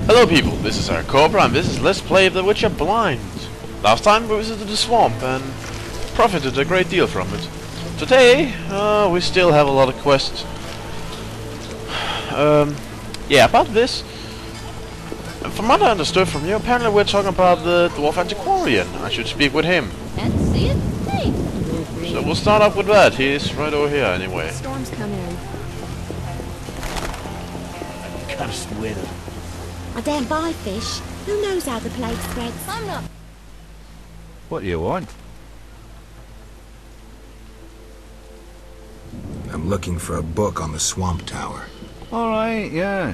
Hello people, this is our Cobra and this is Let's Play The Witcher Blind. Last time we visited the swamp and profited a great deal from it. Today, we still have a lot of quests. Yeah, about this. From what I understood from you, apparently we're talking about the Dwarf Antiquarian. I should speak with him. So we'll start off with that. He's right over here anyway. Storm's coming in. Can't swear. I daren't buy fish. Who knows how the plague spreads? I'm not. What do you want? I'm looking for a book on the Swamp Tower. Alright, yeah.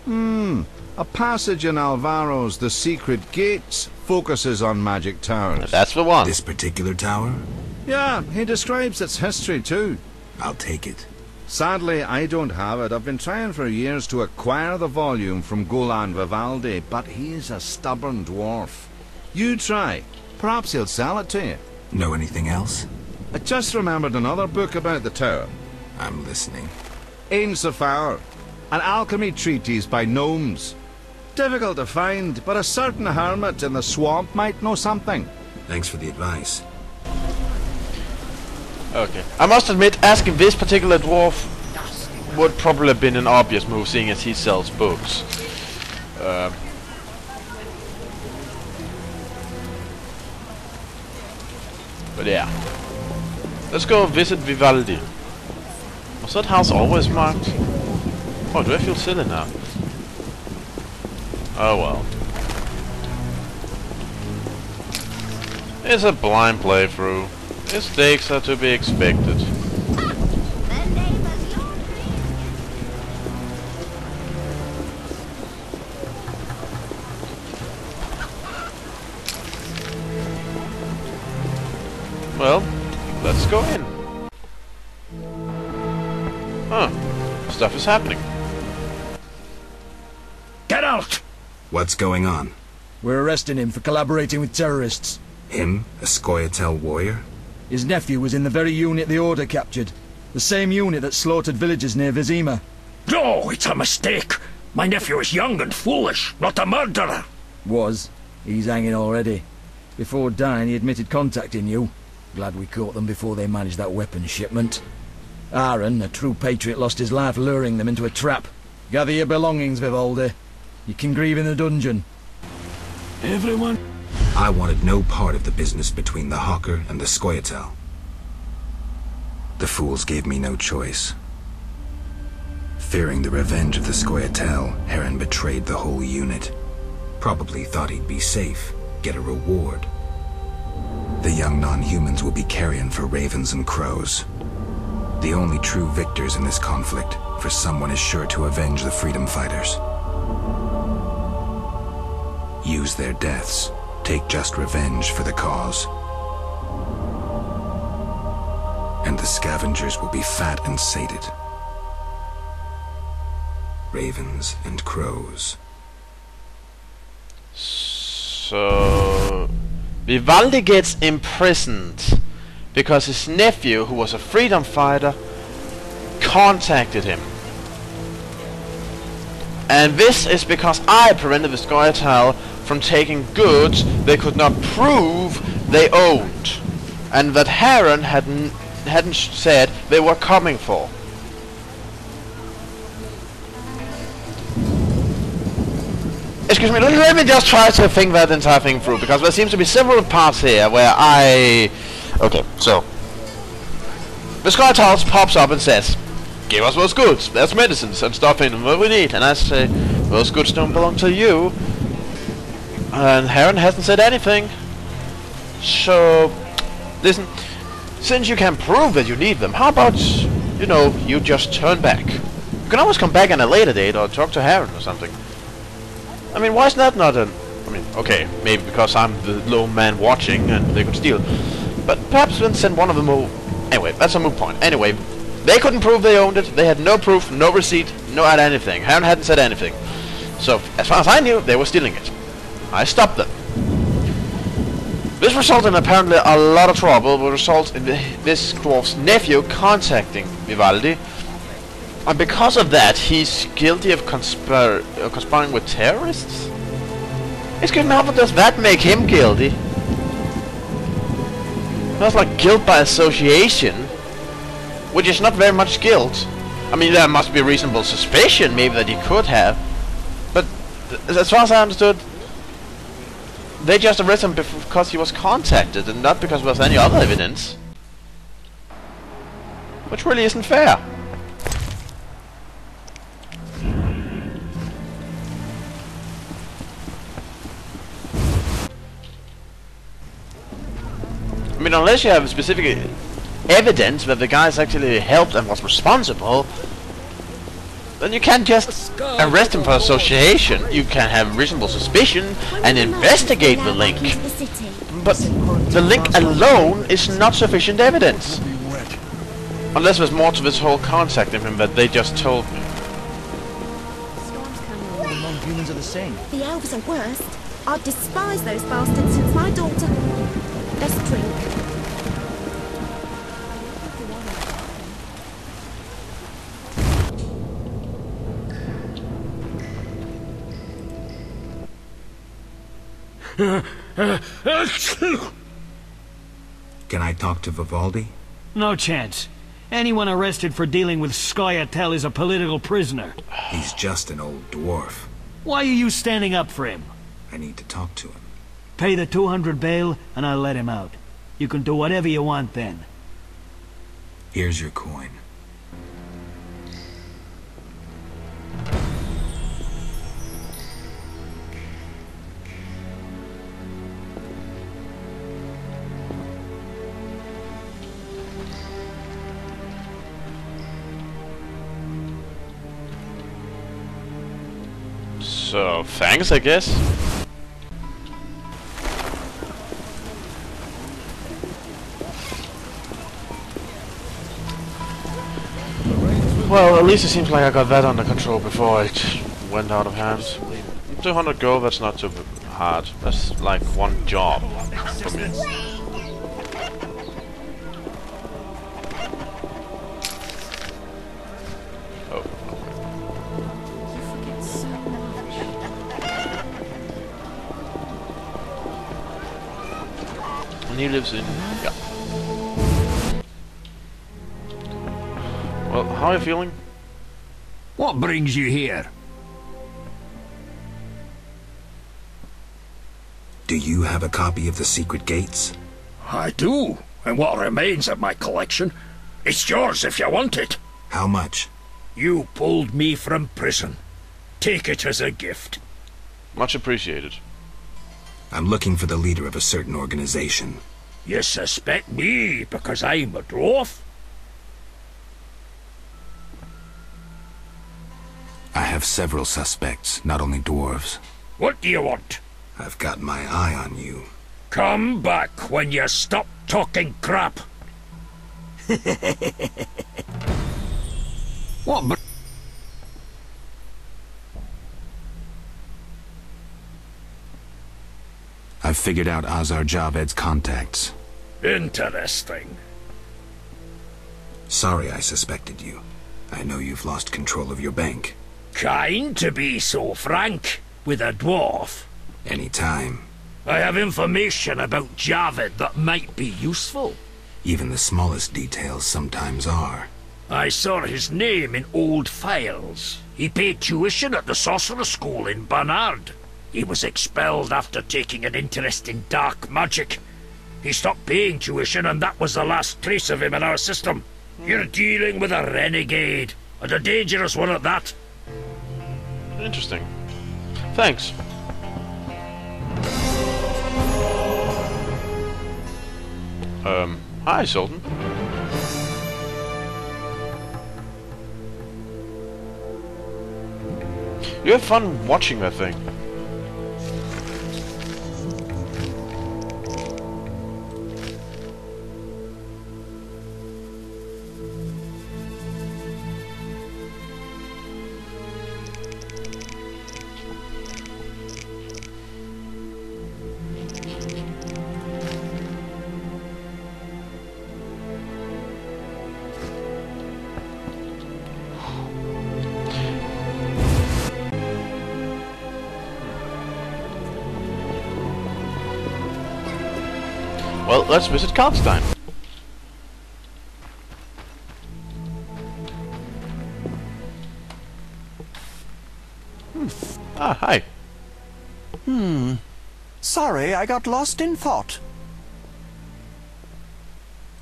A passage in Alvaro's The Secret Gates focuses on magic towers. That's the one. This particular tower? Yeah, he describes its history too. I'll take it. Sadly, I don't have it. I've been trying for years to acquire the volume from Golan Vivaldi, but he's a stubborn dwarf. You try. Perhaps he'll sell it to you. Know anything else? I just remembered another book about the tower. I'm listening. Ain Safar, an alchemy treatise by gnomes. Difficult to find, but a certain hermit in the swamp might know something. Thanks for the advice. Okay. I must admit, asking this particular dwarf would probably have been an obvious move, seeing as he sells books. But yeah. Let's go visit Vivaldi. Was that house always marked? Oh, do I feel silly now? Oh well. It's a blind playthrough. Mistakes are to be expected. Well, let's go in. Huh. Stuff is happening. Get out! What's going on? We're arresting him for collaborating with terrorists. Him? A Scoia'tael warrior? His nephew was in the very unit the Order captured. The same unit that slaughtered villagers near Vizima. No, it's a mistake. My nephew is young and foolish, not a murderer. Was. He's hanging already. Before dying, he admitted contacting you. Glad we caught them before they managed that weapons shipment. Aaron, a true patriot, lost his life luring them into a trap. Gather your belongings, Vivaldi. You can grieve in the dungeon. Everyone? I wanted no part of the business between the Hawker and the Scoia'tael. The fools gave me no choice. Fearing the revenge of the Scoia'tael, Heron betrayed the whole unit. Probably thought he'd be safe, get a reward. The young non-humans will be carrion for ravens and crows. The only true victors in this conflict, for someone is sure to avenge the freedom fighters. Use their deaths. Take just revenge for the cause. And the scavengers will be fat and sated. Ravens and crows. So Vivaldi gets imprisoned because his nephew, who was a freedom fighter, contacted him. And this is because I prevented the Scoia'tael from taking goods they could not prove they owned, and that Heron hadn't said they were coming for. Excuse me, let me just try to think that entire thing through, because there seems to be several parts here where okay, so the Scoia'tael pops up and says, "Give us those goods, there's medicines and stuff in them that we need," and I say, "Those goods don't belong to you." And Heron hasn't said anything. So, listen, since you can prove that you need them, how about, you know, you just turn back? You can always come back on a later date or talk to Heron or something. I mean, why is that not a... I mean, okay, maybe because I'm the lone man watching and they could steal. But perhaps then send one of them over... Anyway, that's a moot point. Anyway, they couldn't prove they owned it. They had no proof, no receipt, no anything. Heron hadn't said anything. So, as far as I knew, they were stealing it. I stopped them. This resulted in apparently a lot of trouble. Will result in this dwarf's nephew contacting Vivaldi And because of that, he's guilty of conspiring with terrorists? Excuse me, how does that make him guilty? That's like guilt by association, which is not very much guilt. I mean, there must be reasonable suspicion, maybe, that he could have. But as far as I understood, they just arrested him because he was contacted, and not because there was any other evidence. Which really isn't fair. I mean, unless you have specific evidence that the guys actually helped and was responsible, then you can't just arrest him for association. You can have reasonable suspicion and investigate the link. But the link alone is not sufficient evidence. Unless there's more to this whole contact of him that they just told me. Non-humans are the same. The elves are worst. I've despised those bastards since my daughter... Let's drink. Can I talk to Vivaldi? No chance. Anyone arrested for dealing with Scoia'tael is a political prisoner. He's just an old dwarf. Why are you standing up for him? I need to talk to him. Pay the 200 bail, and I'll let him out. You can do whatever you want then. Here's your coin. So, thanks, I guess. Well, at least it seems like I got that under control before it went out of hand. 200 gold, that's not too hard. That's like one job for me. Oh, okay. And he lives in... yeah. Well, how are you feeling? What brings you here? Do you have a copy of the secret gates? I do, and what remains of my collection. It's yours if you want it. How much? You pulled me from prison. Take it as a gift. Much appreciated. I'm looking for the leader of a certain organization. You suspect me because I'm a dwarf? I have several suspects, not only dwarves. What do you want? I've got my eye on you. Come back when you stop talking crap. What? I've figured out Azar Javed's contacts. Interesting. Sorry I suspected you. I know you've lost control of your bank. Kind to be so frank with a dwarf. Anytime. I have information about Javed that might be useful. Even the smallest details sometimes are. I saw his name in old files. He paid tuition at the sorcerer school in Barnard. He was expelled after taking an interest in dark magic. He stopped paying tuition, and that was the last trace of him in our system. You're dealing with a renegade, and a dangerous one at that. Interesting. Thanks. Hi, Sultan. You have fun watching that thing. Well, let's visit Kalkstein. Ah, hi. Sorry, I got lost in thought.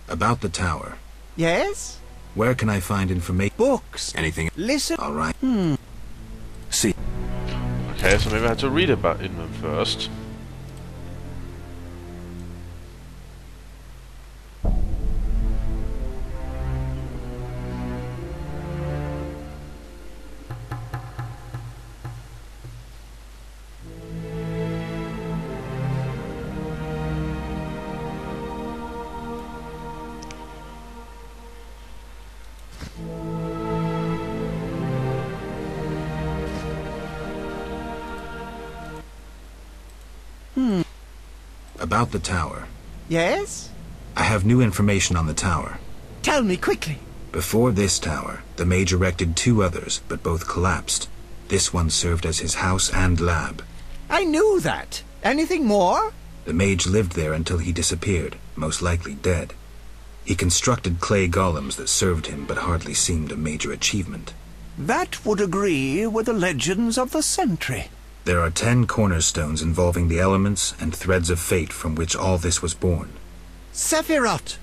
About the tower. Yes? Where can I find information? Books. Anything? Listen. All right. See. Okay, so maybe I have to read about them first. About the tower. Yes? I have new information on the tower. Tell me quickly. Before this tower, the mage erected 2 others, but both collapsed. This one served as his house and lab. I knew that. Anything more? The mage lived there until he disappeared, most likely dead. He constructed clay golems that served him but hardly seemed a major achievement. That would agree with the legends of the century. There are 10 cornerstones involving the elements and threads of fate from which all this was born. Sephiroth!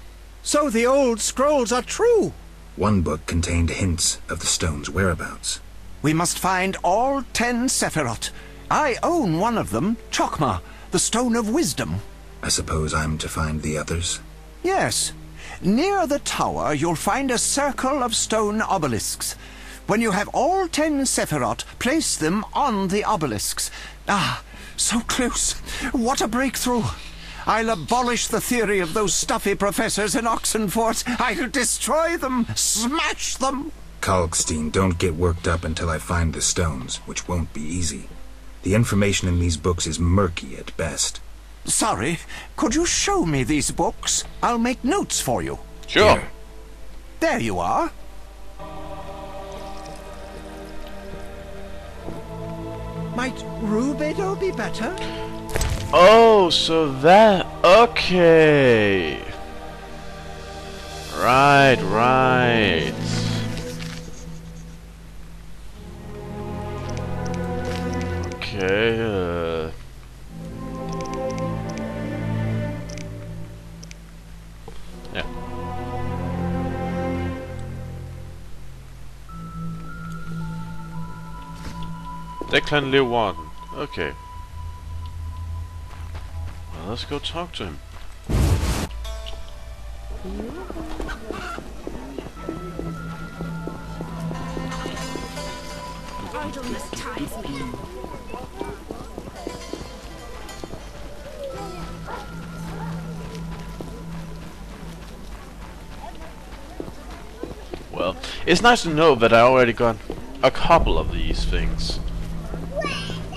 So the old scrolls are true! One book contained hints of the stone's whereabouts. We must find all 10 Sephiroth. I own one of them, Chokmah, the Stone of Wisdom. I suppose I'm to find the others? Yes. Near the tower you'll find a circle of stone obelisks. When you have all 10 Sephiroth, place them on the obelisks. Ah, so close. What a breakthrough. I'll abolish the theory of those stuffy professors in Oxenfurt. I'll destroy them, smash them. Kalkstein, don't get worked up until I find the stones, which won't be easy. The information in these books is murky at best. Sorry, could you show me these books? I'll make notes for you. Sure. Here. There you are. Might Rubedo be better? Oh, so that... Okay. Right. Okay, yeah. Declan Lewan. Okay. Well, let's go talk to him. Idleness ties me. Well, it's nice to know that I already got a couple of these things.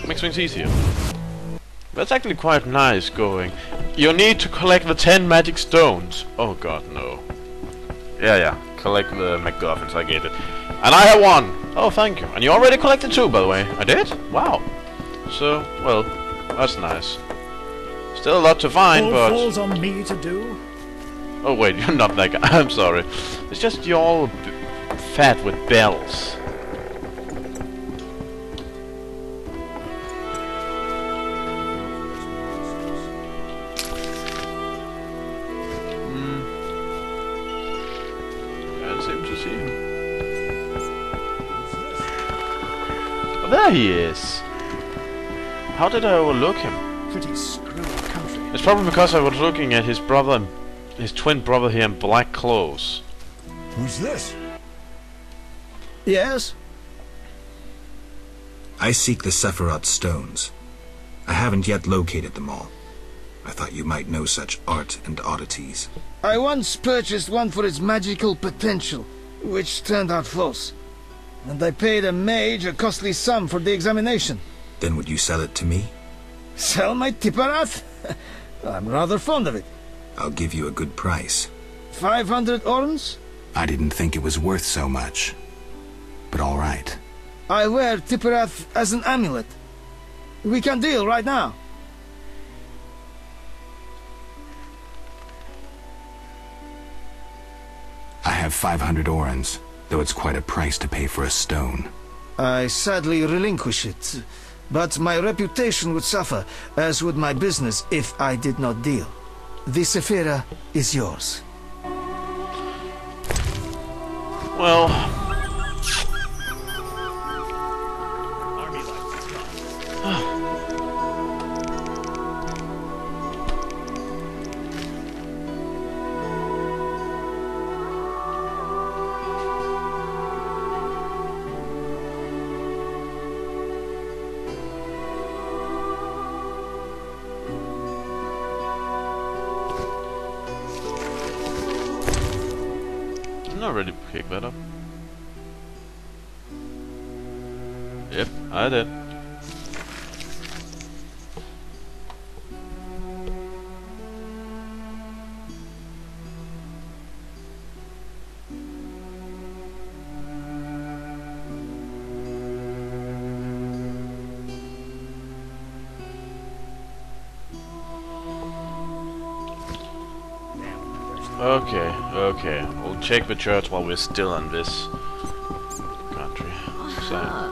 Makes things easier. That's actually quite nice going. You need to collect the 10 magic stones. Oh god, no. Yeah. Collect the MacGuffins, I get it. And I have 1! Oh, thank you. And you already collected 2, by the way. I did? Wow. So, well, that's nice. Still a lot to find, All but... falls on me to do. Oh wait, you're not that guy. I'm sorry. It's just you're all fat with bells. Can't seem to see him. Oh, there he is. How did I overlook him? Pretty screwy country. It's probably because I was looking at his brother, his twin brother here in black clothes. Who's this? Yes? I seek the Sephiroth stones. I haven't yet located them all. I thought you might know such art and oddities. I once purchased one for its magical potential, which turned out false. And I paid a mage a costly sum for the examination. Then would you sell it to me? Sell my Tipparath? I'm rather fond of it. I'll give you a good price. 500 orms? I didn't think it was worth so much. But all right. I wear Tipparath as an amulet. We can deal right now. 500 orens, though it's quite a price to pay for a stone. I sadly relinquish it, but my reputation would suffer, as would my business, if I did not deal. The Sephira is yours. Well... I'm not ready to pick that up. Yep, I did. Okay. We'll check the church while we're still in this country. So.